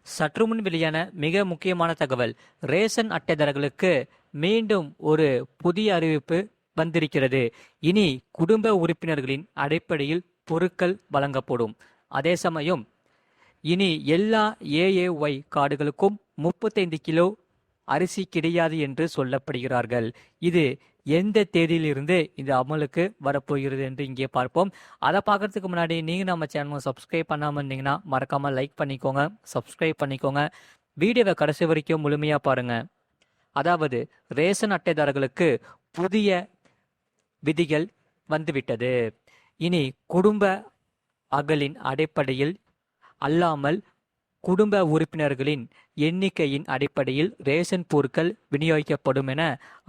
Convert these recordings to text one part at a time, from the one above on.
சற்றுமுன் வெளியான மிக முக்கியமான தகவல். ரேஷன் அட்டைதாரர்களுக்கு மீண்டும் ஒரு புதிய அறிவிப்பு வந்திருக்கிறது. இனி குடும்ப உறுப்பினர்களின் அடிப்படையில் பொருட்கள் வழங்கப்படும். அதே சமயம் இனி எல்லா ஏஏஒய் கார்டுகளுக்கும் 35 கிலோ அரிசி கிடையாது என்று சொல்லப்படுகிறார்கள். இது எந்த தேதியிலிருந்து இந்த அமலுக்கு வரப்போகிறது என்று இங்கே பார்ப்போம். அதை பார்க்கறதுக்கு முன்னாடி நீங்கள் நம்ம சேனலை சப்ஸ்கிரைப் பண்ணாமல் இருந்தீங்கன்னா மறக்காமல் லைக் பண்ணிக்கோங்க, சப்ஸ்கிரைப் பண்ணிக்கோங்க. வீடியோவை கடைசி வரைக்கும் முழுமையாக பாருங்கள். அதாவது ரேஷன் அட்டைதாரர்களுக்கு புதிய விதிகள் வந்துவிட்டது. இனி குடும்ப அகலின் அடிப்படையில் அல்லாமல் குடும்ப உறுப்பினர்களின் எண்ணிக்கையின் அடிப்படையில் ரேஷன் பொருட்கள் விநியோகிக்கப்படும் என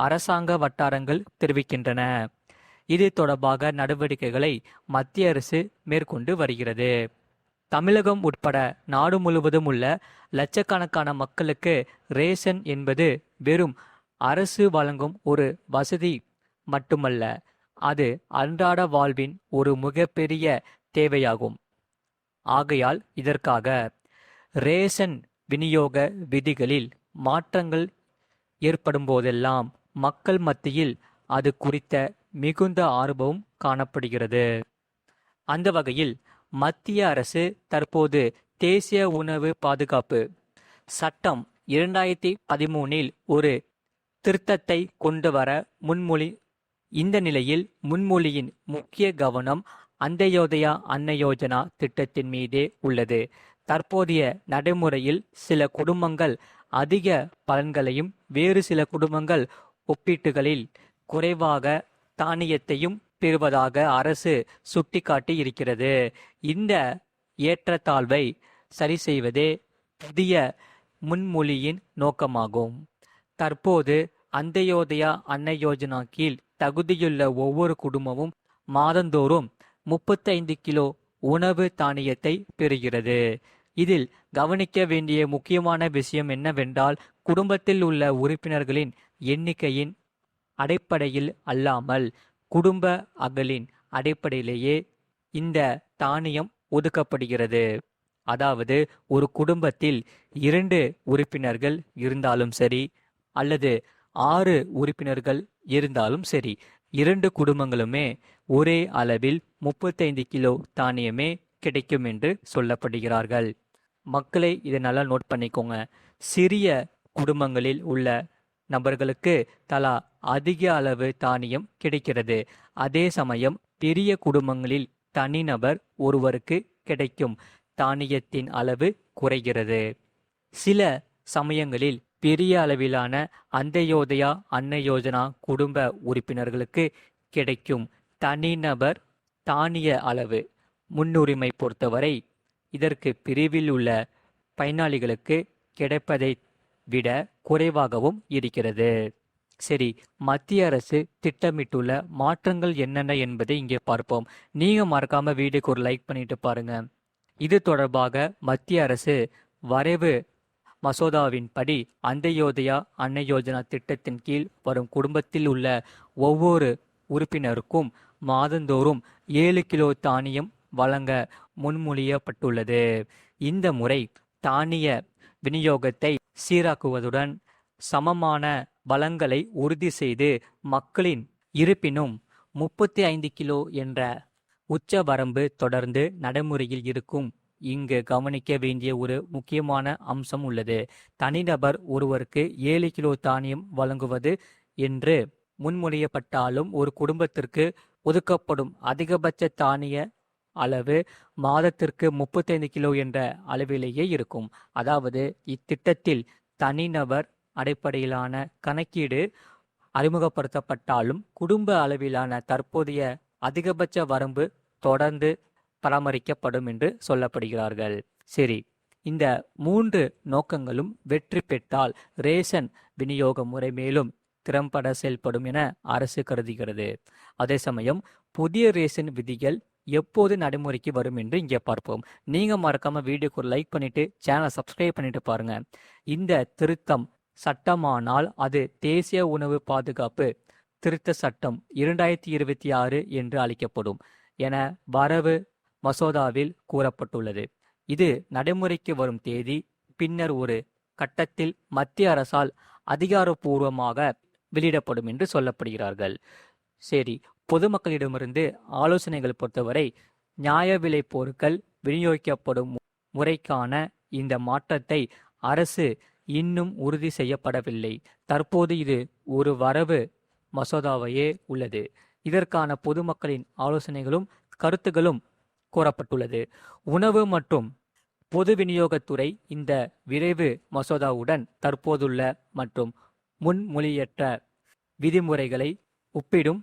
அரசாங்க வட்டாரங்கள் தெரிவிக்கின்றன. இது தொடர்பாக நடவடிக்கைகளை மத்திய அரசு மேற்கொண்டு வருகிறது. தமிழகம் உட்பட நாடு முழுவதும் உள்ள லட்சக்கணக்கான மக்களுக்கு ரேஷன் என்பது வெறும் அரசு வழங்கும் ஒரு வசதி மட்டுமல்ல, அது அன்றாட வாழ்வின் ஒரு மிகப்பெரிய தேவையாகும். ஆகையால் இதற்காக ரேஷன் விநியோக விதிகளில் மாற்றங்கள் ஏற்படும் போதெல்லாம் மக்கள் மத்தியில் அது குறித்த மிகுந்த ஆர்வம் காணப்படுகிறது. அந்த வகையில் மத்திய அரசு தற்போது தேசிய உணவு பாதுகாப்பு சட்டம் 2013 ஒரு திருத்தத்தை கொண்டு வர முன்மொழி. இந்த நிலையில் முன்மொழியின் முக்கிய கவனம் அந்த்யோதயா அன்ன யோஜனா திட்டத்தின் மீதே உள்ளது. தற்போதைய நடைமுறையில் சில குடும்பங்கள் அதிக பலன்களையும் வேறு சில குடும்பங்கள் ஒப்பீட்டுகளில் குறைவாக தானியத்தையும் பெறுவதாக அரசு சுட்டிக்காட்டி இருக்கிறது. இந்த ஏற்றத்தாழ்வை சரி செய்வதே புதிய முன்மொழியின் நோக்கமாகும். தற்போது அந்த்யோதயா அன்ன யோஜனா கீழ் தகுதியுள்ள ஒவ்வொரு குடும்பமும் மாதந்தோறும் 35 கிலோ உணவு தானியத்தை பெறுகிறது. இதில் கவனிக்க வேண்டிய முக்கியமான விஷயம் என்னவென்றால், குடும்பத்தில் உள்ள உறுப்பினர்களின் எண்ணிக்கையின் அடிப்படையில் அல்லாமல் குடும்ப அகலின் அடிப்படையிலேயே இந்த தானியம் ஒதுக்கப்படுகிறது. அதாவது ஒரு குடும்பத்தில் 2 உறுப்பினர்கள் இருந்தாலும் சரி அல்லது 6 உறுப்பினர்கள் இருந்தாலும் சரி, 2 குடும்பங்களுமே ஒரே அளவில் 35 கிலோ தானியமே கிடைக்கும் என்று சொல்லப்படுகிறார்கள். மக்களை இதை நல்லா நோட் பண்ணிக்கோங்க. சிறிய குடும்பங்களில் உள்ள நபர்களுக்கு தலா அதிக அளவு தானியம் கிடைக்கிறது. அதே சமயம் பெரிய குடும்பங்களில் தனிநபர் ஒருவருக்கு கிடைக்கும் தானியத்தின் அளவு குறைகிறது. சில சமயங்களில் பெரிய அளவிலான அந்த்யோதயா அன்ன யோஜனா குடும்ப உறுப்பினர்களுக்கு கிடைக்கும் தனிநபர் தானிய அளவு முன்னுரிமை பொறுத்தவரை இதற்கு பிரிவில் உள்ள பயனாளிகளுக்கு கிடைப்பதை விட குறைவாகவும் இருக்கிறது. சரி, மத்திய அரசு திட்டமிட்டுள்ள மாற்றங்கள் என்னென்ன என்பதை இங்கே பார்ப்போம். நீங்க மறக்காம வீடியோக்கு ஒரு லைக் பண்ணிட்டு பாருங்க. இது தொடர்பாக மத்திய அரசு வரைவு மசோதாவின் படி அந்த்யோதயா அன்ன யோஜனா திட்டத்தின் கீழ் வரும் குடும்பத்தில் உள்ள ஒவ்வொரு உறுப்பினருக்கும் மாதந்தோறும் 7 கிலோ தானியம் வழங்க முன்மொழியப்பட்டுள்ளது. இந்த முறை தானிய விநியோகத்தை சீராக்குவதுடன் சமமான வளங்களை உறுதி செய்து மக்களின் இருப்பினும் 35 கிலோ என்ற உச்ச வரம்பு தொடர்ந்து நடைமுறையில் இருக்கும். இங்கு கவனிக்க வேண்டிய ஒரு முக்கியமான அம்சம் உள்ளது. தனிநபர் ஒருவருக்கு 7 கிலோ தானியம் வழங்குவது என்று முன்மொழியப்பட்டாலும் ஒரு குடும்பத்திற்கு ஒதுக்கப்படும் அதிகபட்ச தானிய அளவு மாதத்திற்கு 35 கிலோ என்ற அளவிலேயே இருக்கும். அதாவது இத்திட்டத்தில் தனிநபர் அடிப்படையிலான கணக்கீடு அறிமுகப்படுத்தப்பட்டாலும் குடும்ப அளவிலான தற்போதைய அதிகபட்ச வரம்பு தொடர்ந்து பராமரிக்கப்படும் என்று சொல்லப்படுகிறார்கள். சரி, இந்த 3 நோக்கங்களும் வெற்றி பெற்றால் ரேஷன் விநியோக முறை மேலும் திறம்பட செயல்படும் என அரசு கருதுகிறது. அதே சமயம் புதிய ரேஷன் விதிகள் எப்போது நடைமுறைக்கு வரும் என்று இங்கே பார்ப்போம். நீங்க மறக்காம வீடியோக்கு ஒரு லைக் பண்ணிட்டு சேனலை சப்ஸ்கிரைப் பண்ணிட்டு பாருங்க. இந்த திருத்தம் சட்டமானால் அது தேசிய உணவு பாதுகாப்பு திருத்த சட்டம் 2026 என்று அழைக்கப்படும் என வரவு மசோதாவில் கூறப்பட்டுள்ளது. இது நடைமுறைக்கு வரும் தேதி பின்னர் ஒரு கட்டத்தில் மத்திய அரசால் அதிகாரப்பூர்வமாக வெளியிடப்படும் என்று சொல்லப்படுகிறார்கள். சரி, பொதுமக்களிடமிருந்து ஆலோசனைகள் பொறுத்தவரை நியாய விலை பொருட்கள் விநியோகிக்கப்படும் முறைக்கான இந்த மாற்றத்தை அரசு இன்னும் உறுதி செய்யப்படவில்லை. தற்போது இது ஒரு வரவு மசோதாவையே உள்ளது. இதற்கான பொதுமக்களின் ஆலோசனைகளும் கருத்துகளும் கூறப்பட்டுள்ளது. உணவு மற்றும் பொது விநியோகத்துறை இந்த விரைவு மசோதாவுடன் தற்போதுள்ள மற்றும் முன்மொழியற்ற விதிமுறைகளை ஒப்பிடும்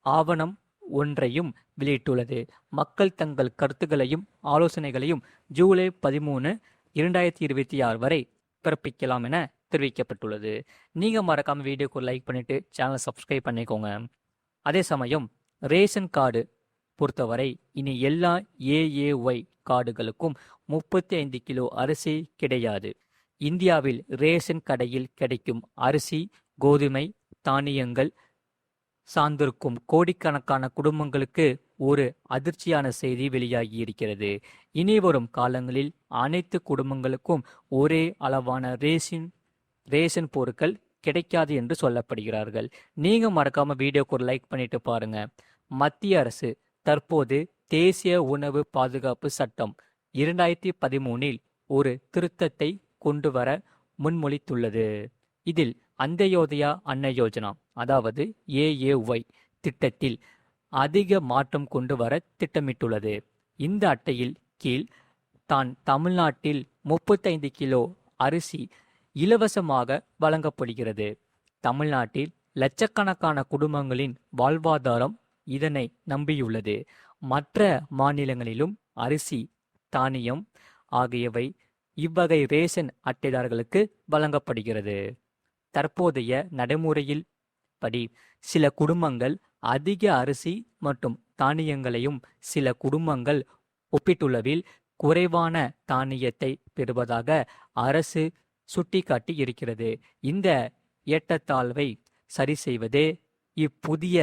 ஆவணம் ஒன்றையும் வெளியிட்டுள்ளது. மக்கள் தங்கள் கருத்துக்களையும் ஆலோசனைகளையும் ஜூலை 13, 2026 வரை பிறப்பிக்கலாம் என தெரிவிக்கப்பட்டுள்ளது. நீங்கள் மறக்காம வீடியோக்கு லைக் பண்ணிட்டு சேனலை சப்ஸ்கிரைப் பண்ணிக்கோங்க. அதே சமயம் ரேஷன் கார்டு பொறுத்தவரை இனி எல்லா ஏஏஒய் கார்டுகளுக்கும் 35 கிலோ அரிசி கிடையாது. இந்தியாவில் ரேஷன் கடையில் கிடைக்கும் அரிசி, கோதுமை, தானியங்கள் சார்ந்திருக்கும் கோடிக்கணக்கான குடும்பங்களுக்கு ஒரு அதிர்ச்சியான செய்தி வெளியாகி இருக்கிறது. இனி வரும் காலங்களில் அனைத்து குடும்பங்களுக்கும் ஒரே அளவான ரேஷன் பொருட்கள் கிடைக்காது என்று சொல்லப்படுகிறார்கள். நீங்க மறக்காம வீடியோக்கு ஒரு லைக் பண்ணிட்டு பாருங்க. மத்திய அரசு தற்போது தேசிய உணவு பாதுகாப்பு சட்டம் 2013 ஒரு திருத்தத்தை கொண்டு வர முன்மொழித்துள்ளது. இதில் அந்தியோதயா அன்ன யோஜனா அதாவது ஏஏஒய் திட்டத்தில் அதிக மாற்றம் கொண்டு வர திட்டமிட்டுள்ளது. இந்த அட்டையில் கீழ் தான் தமிழ்நாட்டில் 35 கிலோ அரிசி இலவசமாக வழங்கப்படுகிறது. தமிழ்நாட்டில் லட்சக்கணக்கான குடும்பங்களின் வாழ்வாதாரம் இதனை நம்பியுள்ளது. மற்ற மாநிலங்களிலும் அரிசி, தானியம் ஆகியவை இவ்வகை ரேஷன் அட்டைதாரர்களுக்கு வழங்கப்படுகிறது. தற்போதைய நடைமுறையில் படி சில குடும்பங்கள் அதிக அரிசி மற்றும் தானியங்களையும் சில குடும்பங்கள் ஒப்பீட்டளவில் குறைவான தானியத்தை பெறுவதாக அரசு சுட்டிக்காட்டி இருக்கிறது. இந்த ஏற்றத்தாழ்வை சரி செய்வதே இப்புதிய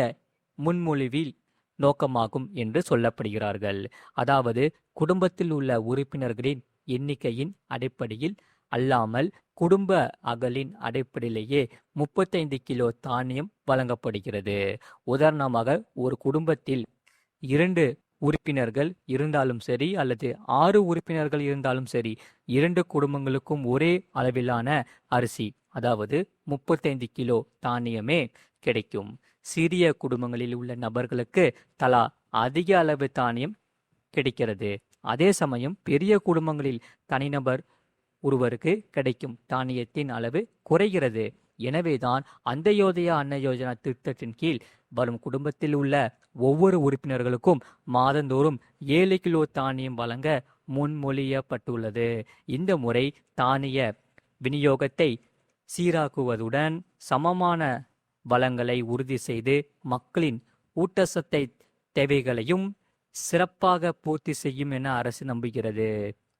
முன்மொழிவில் நோக்கமாகும் என்று சொல்லப்படுகிறார்கள். அதாவது குடும்பத்தில் உள்ள உறுப்பினர்களின் எண்ணிக்கையின் அடிப்படையில் அல்லாமல் குடும்ப அகலின் அடிப்படையிலேயே 35 கிலோ தானியம் வழங்கப்படுகிறது. உதாரணமாக ஒரு குடும்பத்தில் 2 உறுப்பினர்கள் இருந்தாலும் சரி அல்லது 6 உறுப்பினர்கள் இருந்தாலும் சரி, 2 குடும்பங்களுக்கும் ஒரே அளவிலான அரிசி அதாவது 35 கிலோ தானியமே கிடைக்கும். சிறிய குடும்பங்களில் உள்ள நபர்களுக்கு தலா அதிக அளவு தானியம் கிடைக்கிறது. அதே சமயம் பெரிய குடும்பங்களில் தனிநபர் ஒருவருக்கு கிடைக்கும் தானியத்தின் அளவு குறைகிறது. எனவேதான் அந்தியோதயா அன்ன யோஜனா திட்டத்தின் கீழ் வரும் குடும்பத்தில் உள்ள ஒவ்வொரு உறுப்பினர்களுக்கும் மாதந்தோறும் 7 கிலோ தானியம் வழங்க முன்மொழியப்பட்டுள்ளது. இந்த முறை தானிய விநியோகத்தை சீராக்குவதுடன் சமமான வளங்களை உறுதி செய்து மக்களின் ஊட்டச்சத்தை தேவைகளையும் சிறப்பாக பூர்த்தி செய்யும் என அரசு நம்புகிறது.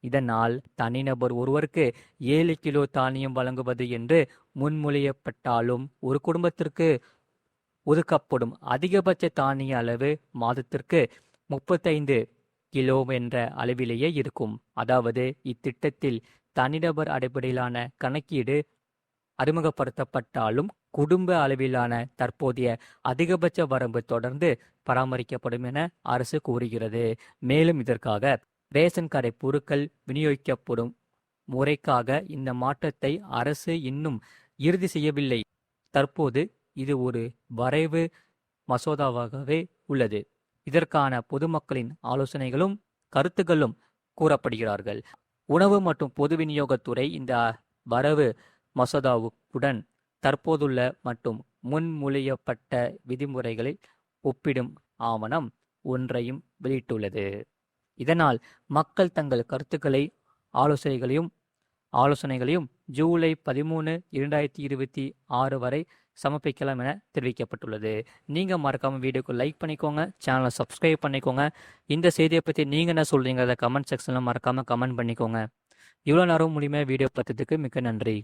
இதனால் தனிநபர் ஒருவருக்கு 7 கிலோ தானியம் வழங்குவது என்று முன்மொழியப்பட்டாலும் ஒரு குடும்பத்திற்கு ஒதுக்கப்படும் அதிகபட்ச தானிய அளவு மாதத்திற்கு 35 கிலோ என்ற அளவிலேயே இருக்கும். அதாவது இத்திட்டத்தில் தனிநபர் அடிப்படையிலான கணக்கீடு அறிமுகப்படுத்தப்பட்டாலும் குடும்ப அளவிலான தற்போதைய அதிகபட்ச வரம்பு தொடர்ந்து பராமரிக்கப்படும் என அரசு கூறுகிறது. மேலும் இதற்காக ரேஷன் கடை பொருட்கள் விநியோகிக்கப்படும் முறைக்காக இந்த மாற்றத்தை அரசு இன்னும் இறுதி செய்யவில்லை. தற்போது இது ஒரு வரைவு மசோதாவாகவே உள்ளது. இதற்கான பொதுமக்களின் ஆலோசனைகளும் கருத்துக்களும் கூறப்படுகிறார்கள். உணவு மற்றும் பொது விநியோகத்துறை இந்த வரவு மசோதாவுடன் தற்போதுள்ள மற்றும் முன்மொழியப்பட்ட விதிமுறைகளை ஒப்பிடும் ஆவணம் ஒன்றையும் வெளியிட்டுள்ளது. இதனால் மக்கள் தங்கள் கருத்துக்களை ஆலோசனைகளையும் ஜூலை 13, 2026 வரை சமர்ப்பிக்கலாம் என தெரிவிக்கப்பட்டுள்ளது. நீங்கள் மறக்காமல் வீடியோக்கு லைக் பண்ணிக்கோங்க, சேனலை சப்ஸ்கிரைப் பண்ணிக்கோங்க. இந்த செய்தியை பற்றி நீங்கள் என்ன சொல்கிறீங்க அதை கமெண்ட் செக்ஷனில் மறக்காமல் கமெண்ட் பண்ணிக்கோங்க. இவ்வளோ நேரம் முழுமையாக வீடியோ பார்த்ததுக்கு மிக்க நன்றி.